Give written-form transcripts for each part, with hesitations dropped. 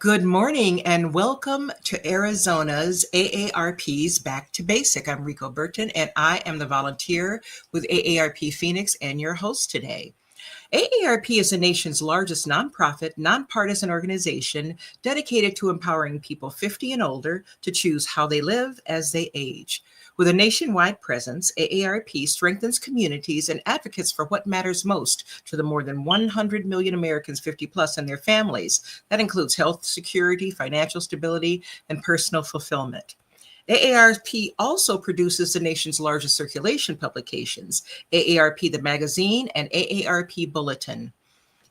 Good morning and welcome to Arizona's AARP's Back to Basic. I'm Rico Burton and I am the volunteer with AARP Phoenix and your host today. AARP is the nation's largest nonprofit, nonpartisan organization dedicated to empowering people 50 and older to choose how they live as they age. With a nationwide presence, AARP strengthens communities and advocates for what matters most to the more than 100 million Americans 50 plus and their families. That includes health security, financial stability, and personal fulfillment. AARP also produces the nation's largest circulation publications, AARP the Magazine and AARP Bulletin.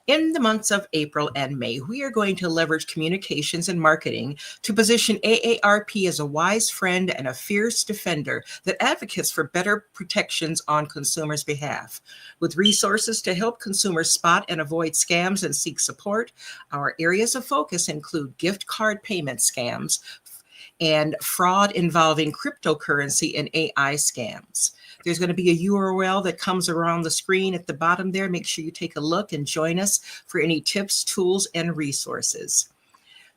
In the months of April and May, we are going to leverage communications and marketing to position AARP as a wise friend and a fierce defender that advocates for better protections on consumers' behalf. With resources to help consumers spot and avoid scams and seek support, our areas of focus include gift card payment scams and fraud involving cryptocurrency and AI scams. There's going to be a URL that comes around the screen at the bottom there. Make sure you take a look and join us for any tips, tools, and resources.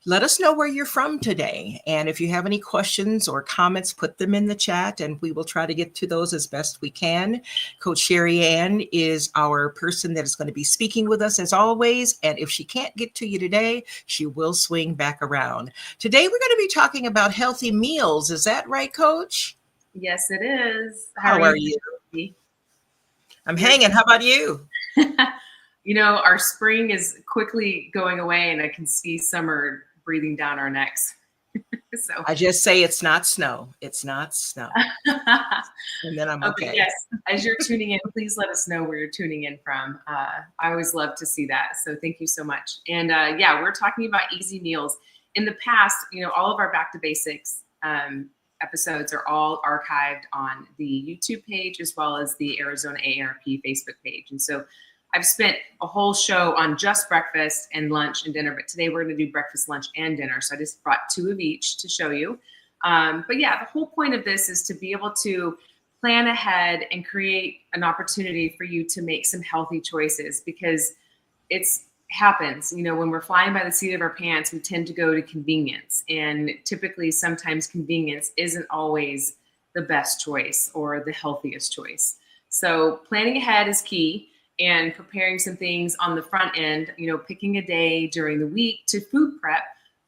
Let us know where you're from today. And if you have any questions or comments, put them in the chat and we will try to get to those as best we can. Coach SheriAnne is our person that is going to be speaking with us as always. And if she can't get to you today, she will swing back around. Today, we're going to be talking about healthy meals. Is that right, Coach? Yes, it is. How are you? I'm hanging. How about you? Our spring is quickly going away and I can see summer breathing down our necks. So I just say it's not snow. It's not snow. And then I'm okay. Yes. As you're tuning in, please let us know where you're tuning in from. I always love to see that. So thank you so much. And we're talking about easy meals. In the past, all of our Back to Basics episodes are all archived on the YouTube page as well as the Arizona AARP Facebook page. And so I've spent a whole show on just breakfast and lunch and dinner, but today we're going to do breakfast, lunch, and dinner. So I just brought two of each to show you. The whole point of this is to be able to plan ahead and create an opportunity for you to make some healthy choices because it's happens. When we're flying by the seat of our pants, we tend to go to convenience. And typically, sometimes convenience isn't always the best choice or the healthiest choice. So planning ahead is key. And preparing some things on the front end, picking a day during the week to food prep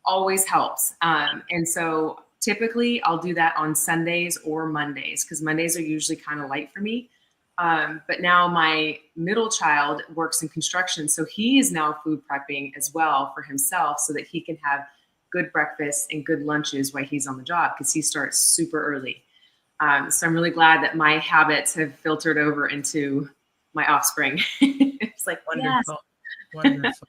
always helps. And so typically I'll do that on Sundays or Mondays because Mondays are usually kind of light for me. But now my middle child works in construction. So he is now food prepping as well for himself so that he can have good breakfasts and good lunches while he's on the job because he starts super early. So I'm really glad that my habits have filtered over into my offspring. It's like wonderful. Yes. Wonderful.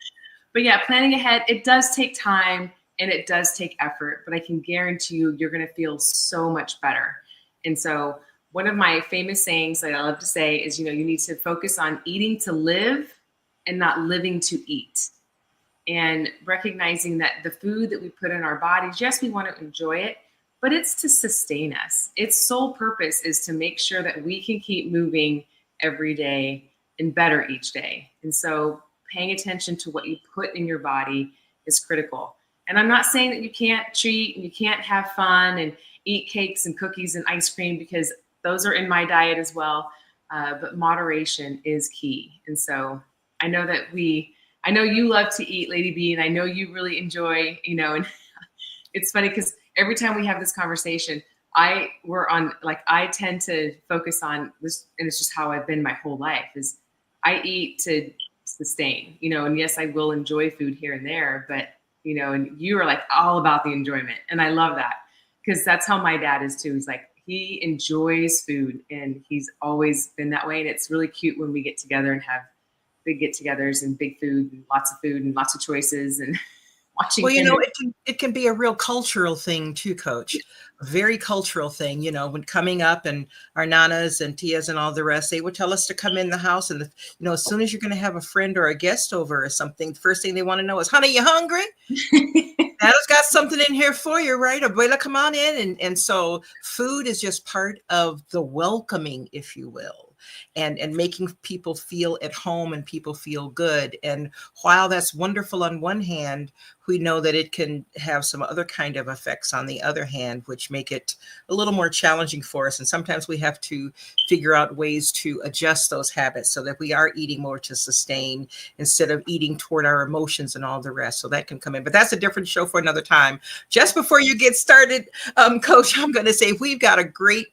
But planning ahead, it does take time and it does take effort, but I can guarantee you're going to feel so much better. And so one of my famous sayings that I love to say is, you need to focus on eating to live and not living to eat. And recognizing that the food that we put in our bodies, yes, we want to enjoy it, but it's to sustain us. Its sole purpose is to make sure that we can keep moving every day and better each day. And so paying attention to what you put in your body is critical. And I'm not saying that you can't treat and you can't have fun and eat cakes and cookies and ice cream because those are in my diet as well. But moderation is key. And so I know you love to eat, Lady B, and I know you really enjoy, and it's funny because every time we have this conversation, I tend to focus on this, and it's just how I've been my whole life is I eat to sustain, and yes, I will enjoy food here and there, but, and you are like all about the enjoyment. And I love that because that's how my dad is too. He's like, he enjoys food and he's always been that way. And it's really cute when we get together and have big get-togethers and big food and lots of choices and watching. Well, it can be a real cultural thing too, Coach. A very cultural thing, when coming up and our nanas and tias and all the rest, they would tell us to come in the house and, as soon as you're going to have a friend or a guest over or something, the first thing they want to know is, honey, you hungry? Dada's got something in here for you, right? Abuela, come on in. And so food is just part of the welcoming, if you will. and making people feel at home and people feel good. And while that's wonderful on one hand, we know that it can have some other kind of effects on the other hand, which make it a little more challenging for us. And sometimes we have to figure out ways to adjust those habits so that we are eating more to sustain instead of eating toward our emotions and all the rest. So that can come in, but that's a different show for another time. Just before you get started, Coach, I'm going to say we've got a great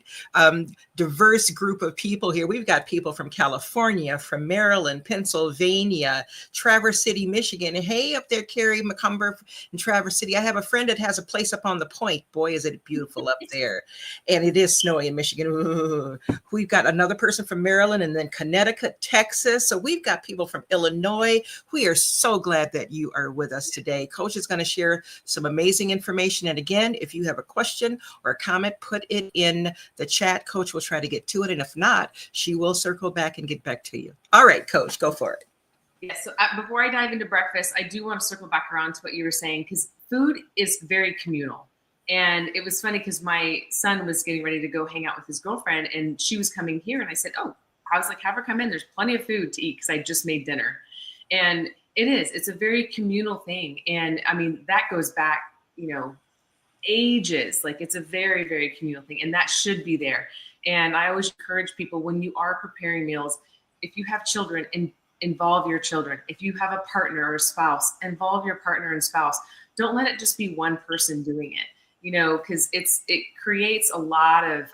diverse group of people here. We've got people from California, from Maryland, Pennsylvania, Traverse City, Michigan. And hey, up there, Carrie McCumber in Traverse City. I have a friend that has a place up on the point. Boy, is it beautiful up there. And it is snowy in Michigan. Ooh. We've got another person from Maryland, and then Connecticut, Texas. So we've got people from Illinois. We are so glad that you are with us today. Coach is going to share some amazing information. And again, if you have a question or a comment, put it in the chat. Coach will try to get to it. And if not, she will circle back and get back to you. All right, Coach, go for it. Yes. So before I dive into breakfast, I do want to circle back around to what you were saying, because food is very communal. And it was funny because my son was getting ready to go hang out with his girlfriend, and she was coming here. And I said, oh, I was like, have her come in. There's plenty of food to eat because I just made dinner. And it's a very communal thing. And I mean, that goes back, ages. Like, it's a very, very communal thing, and that should be there. And I always encourage people, when you are preparing meals, if you have children, involve your children. If you have a partner or a spouse, involve your partner and spouse. Don't let it just be one person doing it, because it creates a lot of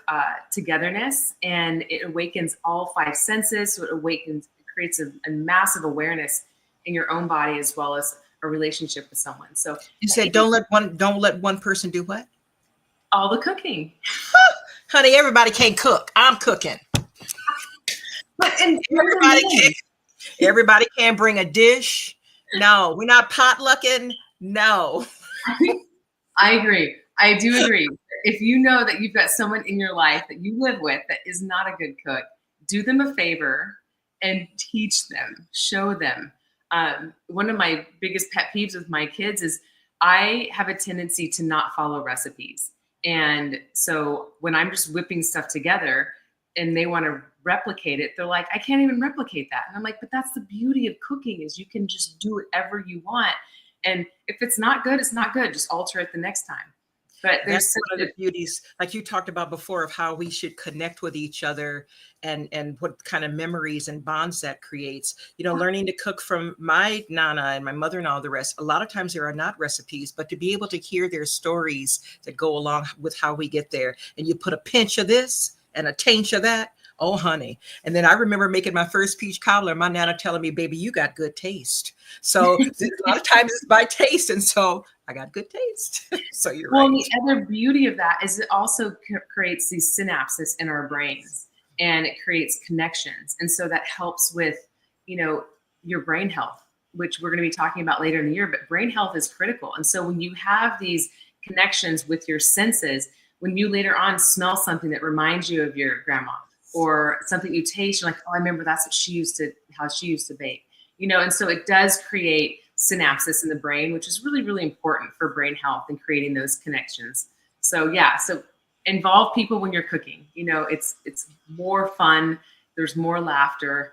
togetherness, and it awakens all five senses. So it creates a massive awareness in your own body as well as a relationship with someone. So you said don't let one person do what? All the cooking. Honey, everybody can't cook. I'm cooking. But everybody can't bring a dish. No, we're not potlucking. No. I agree. I do agree. If you know that you've got someone in your life that you live with that is not a good cook, do them a favor and teach them, show them. One of my biggest pet peeves with my kids is I have a tendency to not follow recipes. And so when I'm just whipping stuff together and they want to replicate it, they're like, I can't even replicate that. And I'm like, but that's the beauty of cooking, is you can just do whatever you want. And if it's not good, it's not good. Just alter it the next time. But there's one of the beauties, like you talked about before, of how we should connect with each other and what kind of memories and bonds that creates. Learning to cook from my Nana and my mother and all the rest, a lot of times there are not recipes, but to be able to hear their stories that go along with how we get there. And you put a pinch of this and a taint of that. Oh, honey. And then I remember making my first peach cobbler, my Nana telling me, baby, you got good taste. So a lot of times it's by taste. And so I got good taste. So you're right. Well, the other beauty of that is it also creates these synapses in our brains, and it creates connections. And so that helps with, your brain health, which we're going to be talking about later in the year, but brain health is critical. And so when you have these connections with your senses, when you later on smell something that reminds you of your grandma, or something you taste, you're like, oh, I remember that's what how she used to bake, and so it does create synapses in the brain, which is really, really important for brain health and creating those connections. So so involve people when you're cooking. It's more fun. There's more laughter.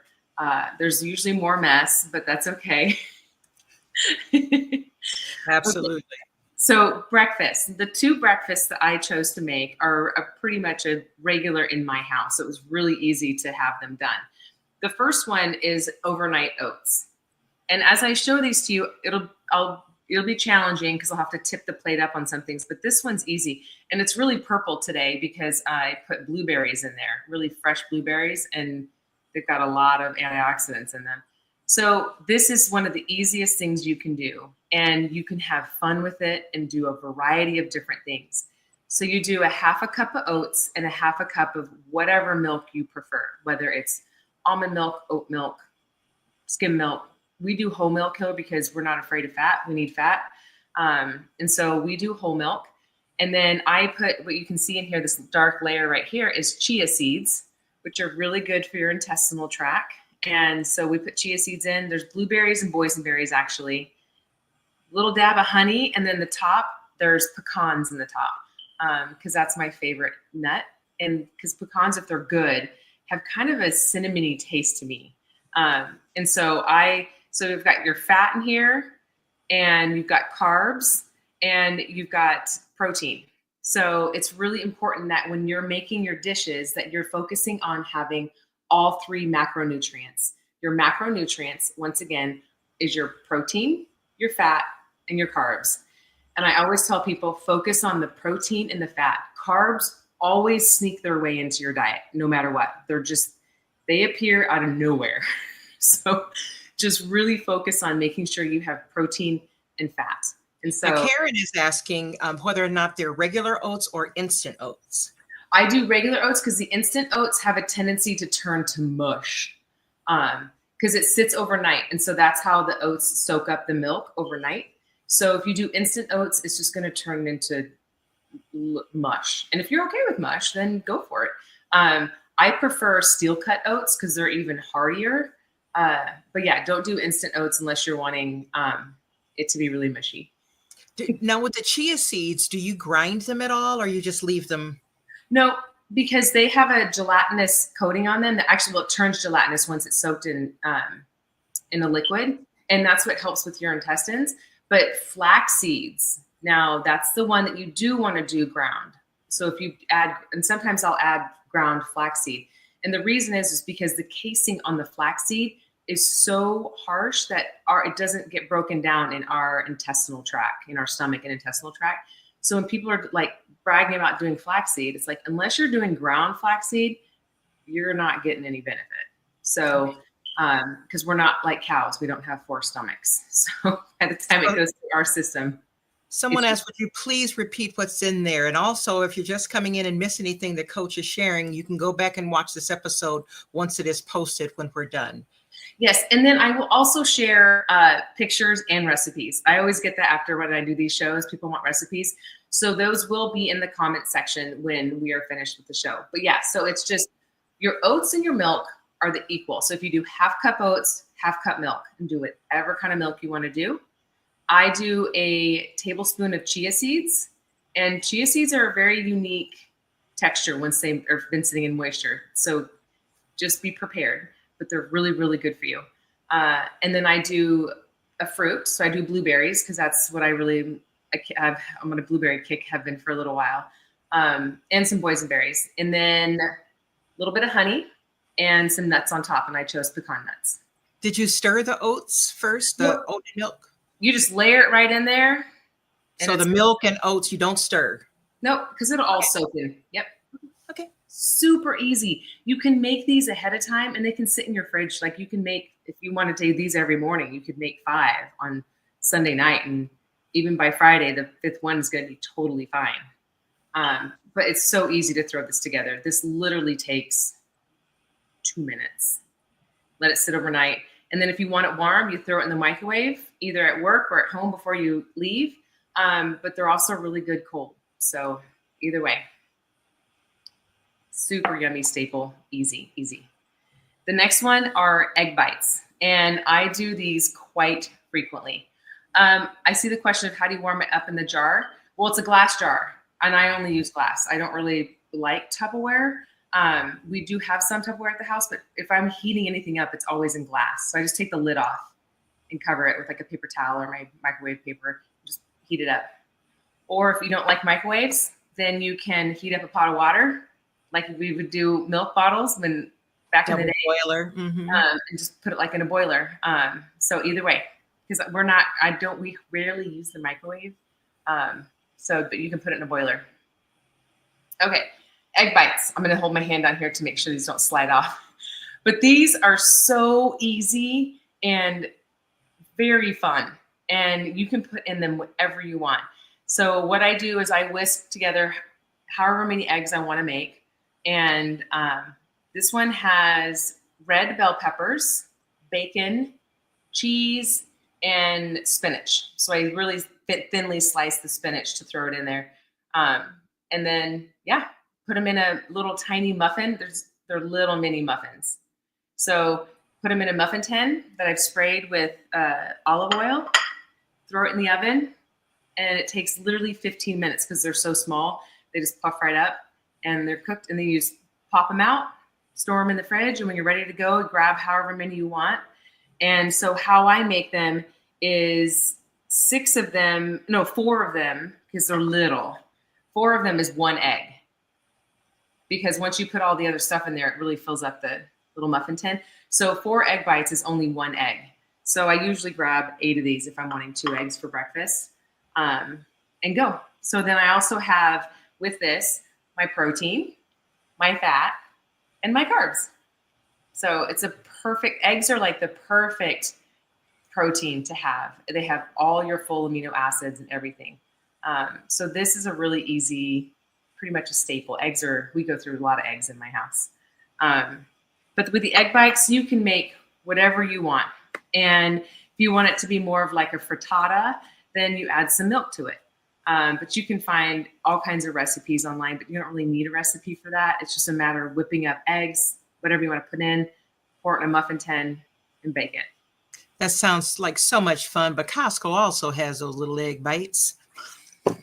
There's usually more mess, but that's okay. Absolutely. Okay. So breakfast, the two breakfasts that I chose to make are pretty much a regular in my house. It was really easy to have them done. The first one is overnight oats. And as I show these to you, it'll be challenging because I'll have to tip the plate up on some things, but this one's easy. And it's really purple today because I put blueberries in there, really fresh blueberries, and they've got a lot of antioxidants in them. So this is one of the easiest things you can do, and you can have fun with it and do a variety of different things. So you do a half a cup of oats and a half a cup of whatever milk you prefer, whether it's almond milk, oat milk, skim milk. We do whole milk here because we're not afraid of fat. We need fat. And so we do whole milk. And then I put, what you can see in here, this dark layer right here is chia seeds, which are really good for your intestinal tract. And so we put chia seeds in. There's blueberries and boysenberries, actually. A little dab of honey. And then the top, there's pecans in the top because that's my favorite nut. And because pecans, if they're good, have kind of a cinnamony taste to me. And so you've got your fat in here, and you've got carbs, and you've got protein. So it's really important that when you're making your dishes that you're focusing on having all three macronutrients. Your macronutrients, once again, is your protein, your fat, and your carbs. And I always tell people, focus on the protein and the fat. Carbs always sneak their way into your diet, no matter what. They appear out of nowhere. So just really focus on making sure you have protein and fat. And so now, Karen is asking whether or not they're regular oats or instant oats. I do regular oats because the instant oats have a tendency to turn to mush because it sits overnight. And so that's how the oats soak up the milk overnight. So if you do instant oats, it's just going to turn into mush. And if you're okay with mush, then go for it. I prefer steel cut oats because they're even heartier. But yeah, don't do instant oats unless you're wanting it to be really mushy. Now, with the chia seeds, do you grind them at all, or you just leave them? No, because they have a gelatinous coating on them that actually turns gelatinous once it's soaked in a liquid, and that's what helps with your intestines. But flax seeds, now that's the one that you do want to do ground. So if you add, and sometimes I'll add ground flaxseed, and the reason is because the casing on the flaxseed is so harsh that it doesn't get broken down in our intestinal tract, in our stomach and intestinal tract. So when people are like bragging about doing flaxseed, it's like, unless you're doing ground flaxseed, you're not getting any benefit. So, because we're not like cows, we don't have 4 stomachs. So by the time it goes through our system. Someone asked, would you please repeat what's in there? And also, if you're just coming in and miss anything that Coach is sharing, you can go back and watch this episode once it is posted when we're done. Yes. And then I will also share pictures and recipes. I always get that after when I do these shows, people want recipes. So those will be in the comment section when we are finished with the show. But yeah, so it's just your oats and your milk are the equal. So if you do half cup oats, half cup milk, and do whatever kind of milk you want to do. I do a tablespoon of chia seeds, and chia seeds are a very unique texture once they have been sitting in moisture. So just be prepared, but they're really, really good for you. And then I do a fruit. So I do blueberries because that's what I'm on a blueberry kick, have been for a little while, and some boysenberries. And then a little bit of honey and some nuts on top. And I chose pecan nuts. Did you stir the oats first, the oat and milk? You just layer it right in there. So the milk and oats, you don't stir? Nope, because it'll all soak in. Yep. Okay. Super easy. You can make these ahead of time and they can sit in your fridge. Like you can make, if you want to do these every morning, you could make 5 on Sunday night. And even by Friday, the 5th one is going to be totally fine. But it's so easy to throw this together. This literally takes 2 minutes. Let it sit overnight. And then if you want it warm, you throw it in the microwave, either at work or at home before you leave. But they're also really good cold. So either way, super yummy staple, easy, easy. The next one are egg bites. And I do these quite frequently. I see the question of how do you warm it up in the jar? Well, it's a glass jar and I only use glass. I don't really like Tupperware. We do have some Tupperware at the house, but if I'm heating anything up, it's always in glass. So I just take the lid off and cover it with like a paper towel or my microwave paper, just heat it up. Or if you don't like microwaves, then you can heat up a pot of water, like we would do milk bottles when back in the day. Boiler. Mm-hmm. And just put it like in a boiler. So either way, because we rarely use the microwave. But you can put it in a boiler. Okay. Egg bites. I'm going to hold my hand down here to make sure these don't slide off. But these are so easy and very fun. And you can put in them whatever you want. So what I do is I whisk together however many eggs I want to make. And this one has red bell peppers, bacon, cheese, and spinach. So I really thinly slice the spinach to throw it in there. And then, put them in a little tiny muffin. They're little mini muffins. So put them in a muffin tin that I've sprayed with olive oil, throw it in the oven, and it takes literally 15 minutes because they're so small. They just puff right up and they're cooked, and then you just pop them out, store them in the fridge, and when you're ready to go, grab however many you want. And so how I make them is 4 of them, because they're little. 4 of them is 1 egg. Because once you put all the other stuff in there, it really fills up the little muffin tin. So 4 egg bites is only 1 egg. So I usually grab 8 of these if I'm wanting 2 eggs for breakfast, and go. So then I also have with this my protein, my fat, and my carbs. So it's a perfect, eggs are like the perfect protein to have. They have all your full amino acids and everything. So this is a really easy, pretty much a staple. We go through a lot of eggs in my house. But with the egg bites, you can make whatever you want. And if you want it to be more of like a frittata, then you add some milk to it. But you can find all kinds of recipes online, but you don't really need a recipe for that. It's just a matter of whipping up eggs, whatever you want to put in, pour it in a muffin tin, and bake it. That sounds like so much fun, but Costco also has those little egg bites. I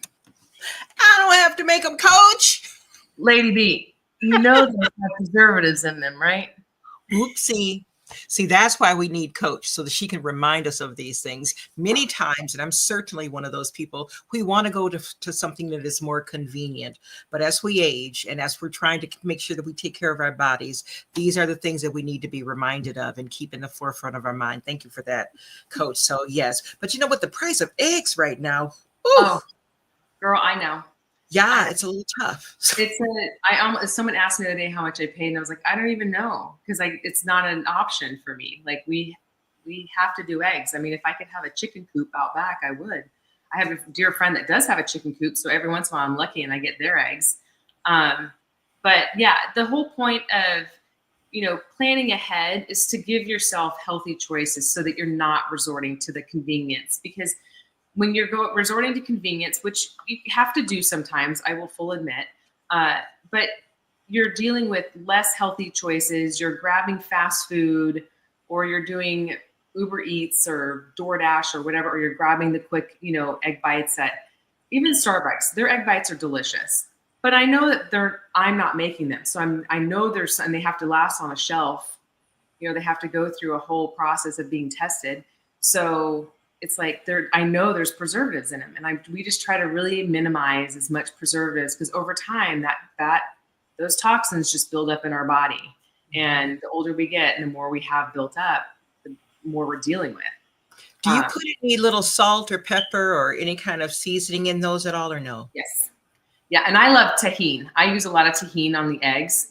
don't have to make them, Coach. Lady B, you know they have preservatives in them, right? Oopsie. See, that's why we need Coach, so that she can remind us of these things many times. And I'm certainly one of those people. We want to go to something that is more convenient. But as we age and as we're trying to make sure that we take care of our bodies, these are the things that we need to be reminded of and keep in the forefront of our mind. Thank you for that, Coach. So yes, but you know what? The price of eggs right now. Oh, girl, I know. Yeah, it's a little tough. Someone asked me the other day how much I paid, and I was like, I don't even know, because it's not an option for me. Like we have to do eggs. I mean, if I could have a chicken coop out back, I would. I have a dear friend that does have a chicken coop, so every once in a while I'm lucky and I get their eggs. But yeah, the whole point of planning ahead is to give yourself healthy choices so that you're not resorting to the convenience, because when you're resorting to convenience, which you have to do sometimes, I will full admit, but you're dealing with less healthy choices. You're grabbing fast food, or you're doing Uber Eats or DoorDash or whatever, or you're grabbing the quick, egg bites at even Starbucks. Their egg bites are delicious, but I know that I'm not making them. So I know and they have to last on a shelf. They have to go through a whole process of being tested. So it's like I know there's preservatives in them, and we just try to really minimize as much preservatives, because over time those toxins just build up in our body, and the older we get and the more we have built up, the more we're dealing with. Do you put any little salt or pepper or any kind of seasoning in those at all, or no? Yes. Yeah, and I love tahini. I use a lot of tahini on the eggs,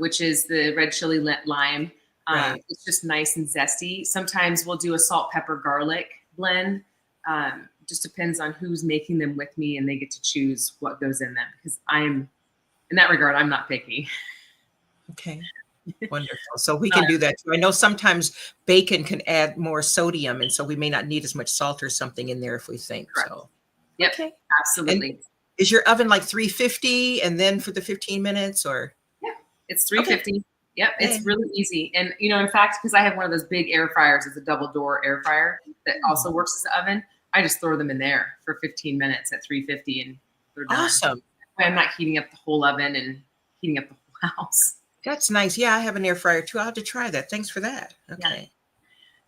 which is the red chili lime. Right. It's just nice and zesty. Sometimes we'll do a salt, pepper, garlic blend. Just depends on who's making them with me, and they get to choose what goes in them, because in that regard, I'm not picky. Okay. Wonderful. So we can do that too. I know sometimes bacon can add more sodium, and so we may not need as much salt or something in there if we think. Correct. So. Yep. Okay. Absolutely. And is your oven like 350 and then for the 15 minutes, or? Yeah, it's 350. Okay. Yep, it's really easy. And, in fact, because I have one of those big air fryers, it's a double door air fryer that also works as an oven, I just throw them in there for 15 minutes at 350 and they're done. Awesome. I'm not heating up the whole oven and heating up the whole house. That's nice. Yeah, I have an air fryer too. I'll have to try that. Thanks for that. Okay.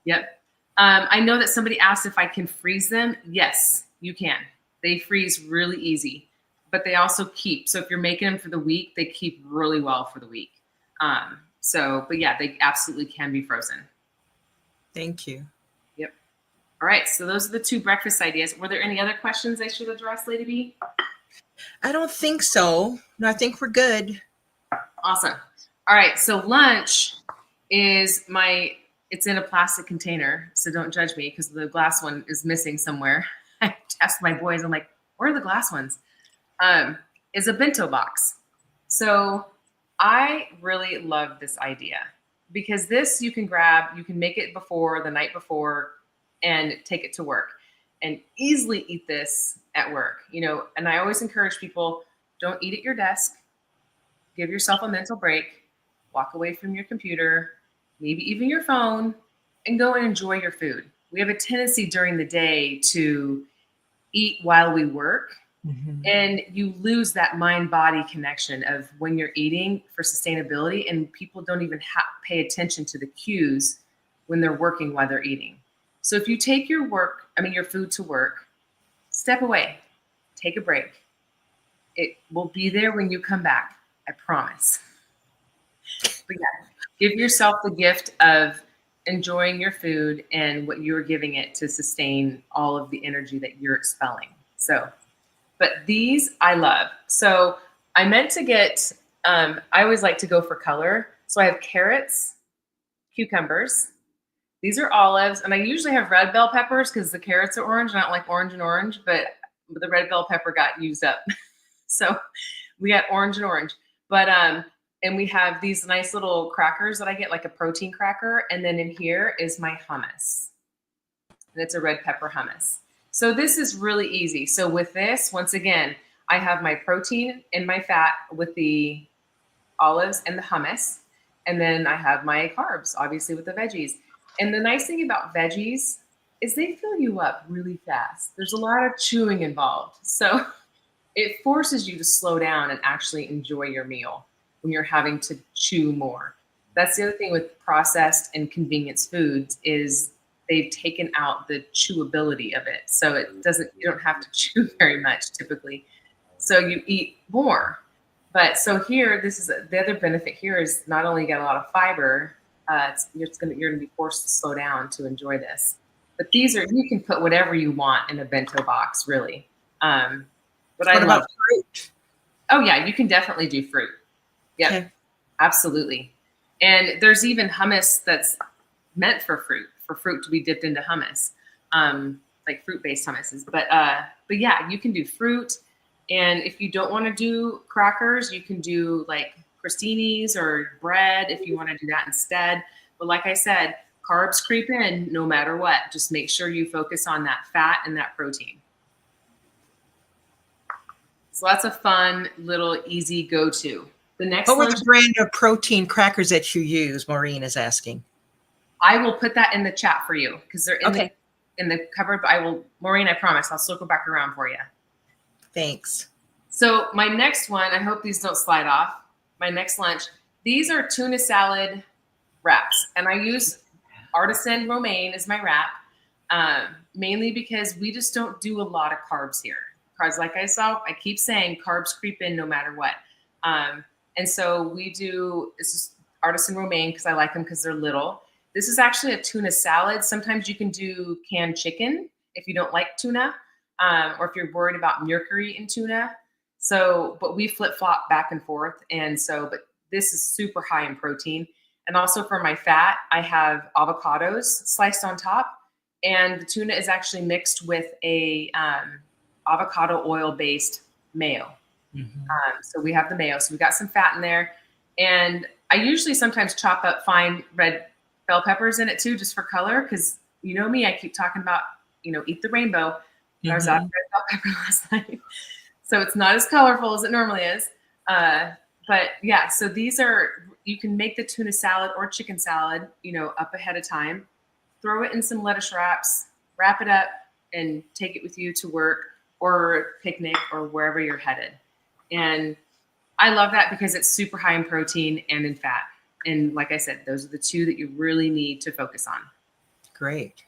Yeah. Yep. I know that somebody asked if I can freeze them. Yes, you can. They freeze really easy, but they also keep. So if you're making them for the week, they keep really well for the week. But yeah, they absolutely can be frozen. Thank you. Yep. All right. So those are the 2 breakfast ideas. Were there any other questions I should address, Lady B? I don't think so. No, I think we're good. Awesome. All right. So lunch is it's in a plastic container. So don't judge me, because the glass one is missing somewhere. I asked my boys, I'm like, where are the glass ones? Is a bento box. So I really love this idea, because this you can make it the night before and take it to work and easily eat this at work, and I always encourage people, don't eat at your desk, give yourself a mental break, walk away from your computer, maybe even your phone, and go and enjoy your food. We have a tendency during the day to eat while we work, Mhm. And you lose that mind-body connection of when you're eating for sustainability, and people don't even pay attention to the cues when they're working while they're eating. So if you take your food to work, step away, take a break. It will be there when you come back. I promise. But yeah, give yourself the gift of enjoying your food and what you're giving it to sustain all of the energy that you're expelling. So, but these I love. So I meant to get, I always like to go for color. So I have carrots, cucumbers. These are olives, and I usually have red bell peppers because the carrots are orange. I don't like orange and orange, but the red bell pepper got used up. So we got orange and orange. But and we have these nice little crackers that I get, like a protein cracker. And then in here is my hummus. And it's a red pepper hummus. So this is really easy. So with this, once again, I have my protein and my fat with the olives and the hummus. And then I have my carbs, obviously, with the veggies. And the nice thing about veggies is they fill you up really fast. There's a lot of chewing involved. So it forces you to slow down and actually enjoy your meal when you're having to chew more. That's the other thing with processed and convenience foods is they've taken out the chewability of it. So you don't have to chew very much typically. So you eat more. But so here, the other benefit here is not only you get a lot of fiber, you're gonna be forced to slow down to enjoy this. But you can put whatever you want in a bento box, really. But What about fruit? Oh yeah, you can definitely do fruit. Yep, Okay. absolutely. And there's even hummus that's meant for fruit to be dipped into hummus, like fruit-based hummuses. But yeah, you can do fruit. And if you don't want to do crackers, you can do like crostinis or bread if you want to do that instead. But like I said, carbs creep in no matter what. Just make sure you focus on that fat and that protein. So that's a fun little easy go-to. The next What were lunch, the brand of protein crackers that you use? Maureen is asking. I will put that in the chat for you because they're Okay. in the cupboard. But Maureen, I promise, I'll circle back around for you. Thanks. So my next one, I hope these don't slide off. My next lunch, these are tuna salad wraps, and I use artisan romaine as my wrap, mainly because we just don't do a lot of carbs here. Because like I keep saying, carbs creep in no matter what. And so it's just artisan romaine because I like them because they're little. This is actually a tuna salad. Sometimes you can do canned chicken if you don't like tuna, or if you're worried about mercury in tuna. So, but we flip-flop back and forth. But this is super high in protein. And also for my fat, I have avocados sliced on top. And the tuna is actually mixed with a avocado oil-based mayo. Mm-hmm. So we have the mayo. So we got some fat in there. And I usually sometimes chop up fine red bell peppers in it too, just for color. Because you know me, I keep talking about, eat the rainbow. Mm-hmm. I was out of red bell pepper last night. So it's not as colorful as it normally is. But yeah, so you can make the tuna salad or chicken salad, up ahead of time. Throw it in some lettuce wraps, wrap it up, and take it with you to work or picnic or wherever you're headed. And I love that because it's super high in protein and in fat. And like I said, those are the two that you really need to focus on. Great.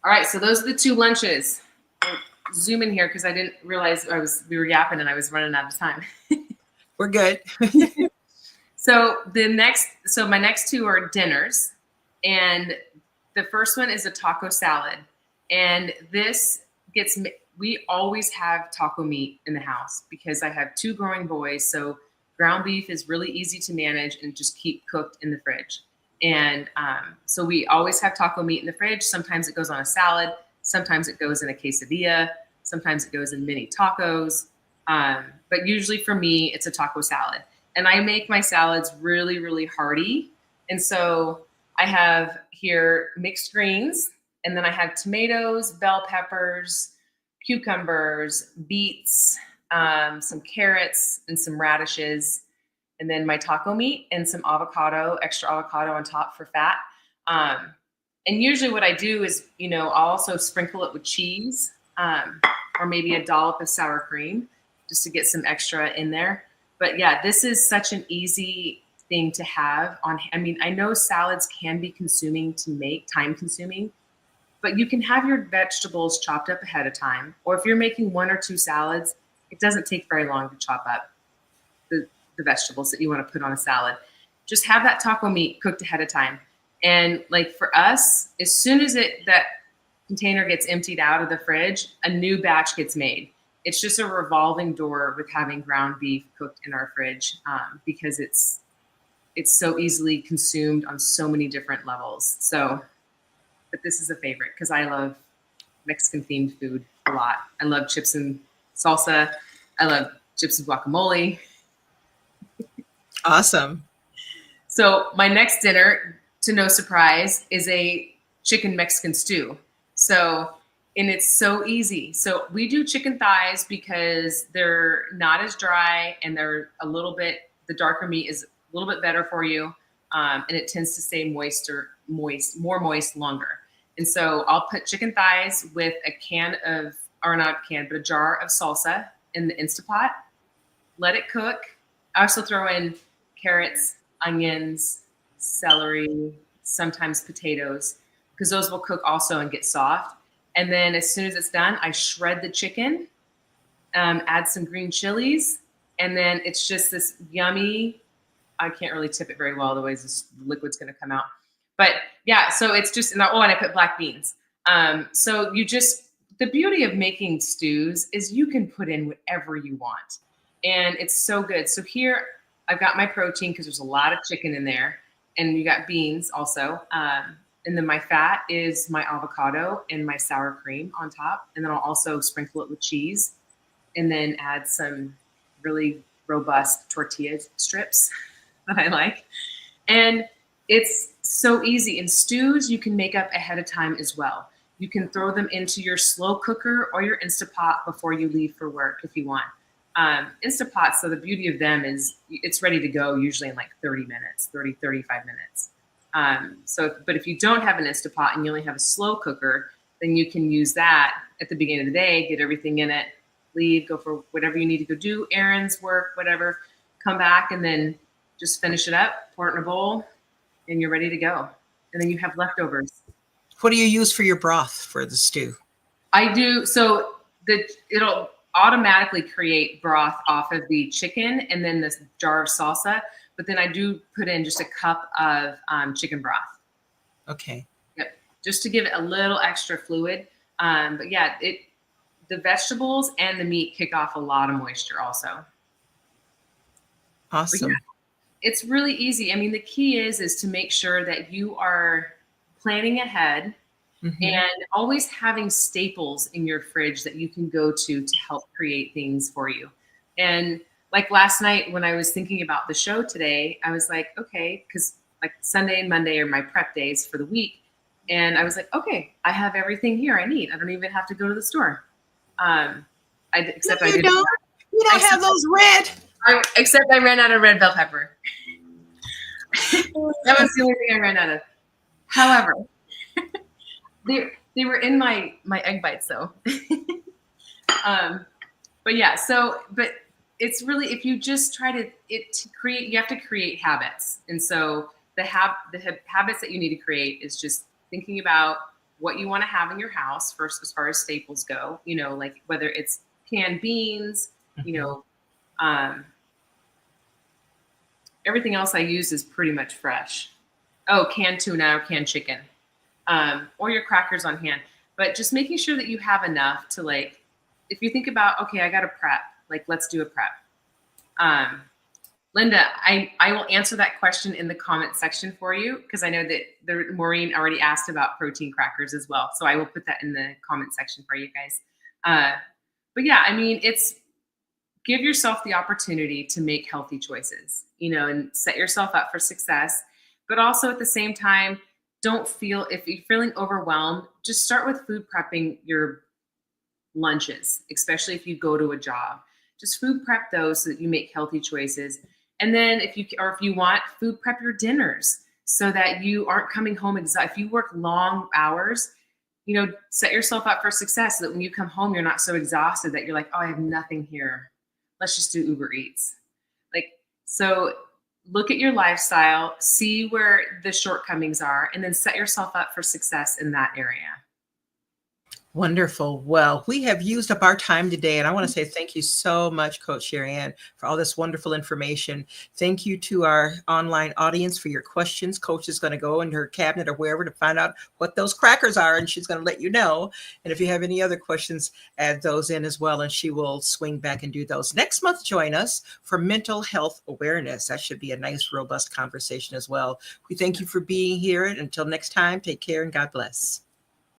All right, so those are the two lunches. I'll zoom in here because I didn't realize we were yapping and I was running out of time. We're good. So my next two are dinners. And the first one is a taco salad. And we always have taco meat in the house because I have two growing boys. So ground beef is really easy to manage and just keep cooked in the fridge. And so we always have taco meat in the fridge. Sometimes it goes on a salad. Sometimes it goes in a quesadilla. Sometimes it goes in mini tacos. But usually for me, it's a taco salad. And I make my salads really, really hearty. And so I have here mixed greens, and then I have tomatoes, bell peppers, cucumbers, beets, some carrots, and some radishes, and then my taco meat and some extra avocado on top for fat. And usually what I do is, I'll also sprinkle it with cheese. or maybe a dollop of sour cream just to get some extra in there. But yeah, this is such an easy thing to have on. I mean, I know salads can be consuming to make, time consuming, but you can have your vegetables chopped up ahead of time. Or if you're making 1 or 2 salads, it doesn't take very long to chop up the vegetables that you want to put on a salad. Just have that taco meat cooked ahead of time. And like for us, as soon as that container gets emptied out of the fridge, a new batch gets made. It's just a revolving door with having ground beef cooked in our fridge, because it's so easily consumed on so many different levels. So, but this is a favorite because I love Mexican themed food a lot. I love chips and salsa. I love chips and guacamole. Awesome. So my next dinner, to no surprise, is a chicken Mexican stew. So, and it's so easy. So we do chicken thighs because they're not as dry and they're a little bit, the darker meat is a little bit better for you. And it tends to stay more moist longer. And so I'll put chicken thighs with a a jar of salsa in the Instapot, let it cook. I also throw in carrots, onions, celery, sometimes potatoes, because those will cook also and get soft. And then as soon as it's done, I shred the chicken, add some green chilies, and then it's just this yummy, I can't really tip it very well, otherwise this liquid's going to come out. But yeah, so it's just, and I put black beans. So the beauty of making stews is you can put in whatever you want. And it's so good. So here I've got my protein because there's a lot of chicken in there. And you got beans also. And then my fat is my avocado and my sour cream on top. And then I'll also sprinkle it with cheese and then add some really robust tortilla strips that I like. And it's so easy. And stews you can make up ahead of time as well. You can throw them into your slow cooker or your Instapot before you leave for work if you want. Instapot, so the beauty of them is it's ready to go usually in like 35 minutes. But if you don't have an Instapot and you only have a slow cooker, then you can use that at the beginning of the day, get everything in it, leave, go for whatever you need to go do, errands, work, whatever, come back and then just finish it up, pour it in a bowl, and you're ready to go. And then you have leftovers. What do you use for your broth for the stew? I do, so it'll automatically create broth off of the chicken and then this jar of salsa. But then I do put in just a cup of chicken broth. Okay. Yep. Just to give it a little extra fluid. But yeah, the vegetables and the meat kick off a lot of moisture also. Awesome. Yeah, it's really easy. I mean, the key is to make sure that you are planning ahead. Mm-hmm. And always having staples in your fridge that you can go to help create things for you. And like last night when I was thinking about the show today, I was like, okay, because like Sunday and Monday are my prep days for the week. And I was like, okay, I have everything here I need. I don't even have to go to the store. You don't have those red. Except I ran out of red bell pepper. That was the only thing I ran out of. However, they were in my egg bites though. But yeah, but it's really, if you just try to create, you have to create habits. And so the habits that you need to create is just thinking about what you want to have in your house first, as far as staples go, like whether it's canned beans, everything else I use is pretty much fresh. Oh, canned tuna or canned chicken. Or your crackers on hand, but just making sure that you have enough to, like, if you think about, okay, I got to prep, like, let's do a prep. Linda, I will answer that question in the comment section for you, because I know that Maureen already asked about protein crackers as well. So I will put that in the comment section for you guys. But yeah, I mean, give yourself the opportunity to make healthy choices, and set yourself up for success, but also at the same time, if you're feeling overwhelmed, just start with food prepping your lunches, especially if you go to a job. Just food prep those so that you make healthy choices. And then if you want, food prep your dinners so that you aren't coming home exhausted. If you work long hours, set yourself up for success so that when you come home, you're not so exhausted that you're like, oh, I have nothing here. Let's just do Uber Eats. So look at your lifestyle, see where the shortcomings are, and then set yourself up for success in that area. Wonderful. Well, we have used up our time today, and I want to say thank you so much, Coach SheriAnne, for all this wonderful information. Thank you to our online audience for your questions. Coach is going to go in her cabinet or wherever to find out what those crackers are, and she's going to let you know. And if you have any other questions, add those in as well, and she will swing back and do those. Next month, join us for mental health awareness. That should be a nice, robust conversation as well. We thank you for being here. Until next time, take care and God bless.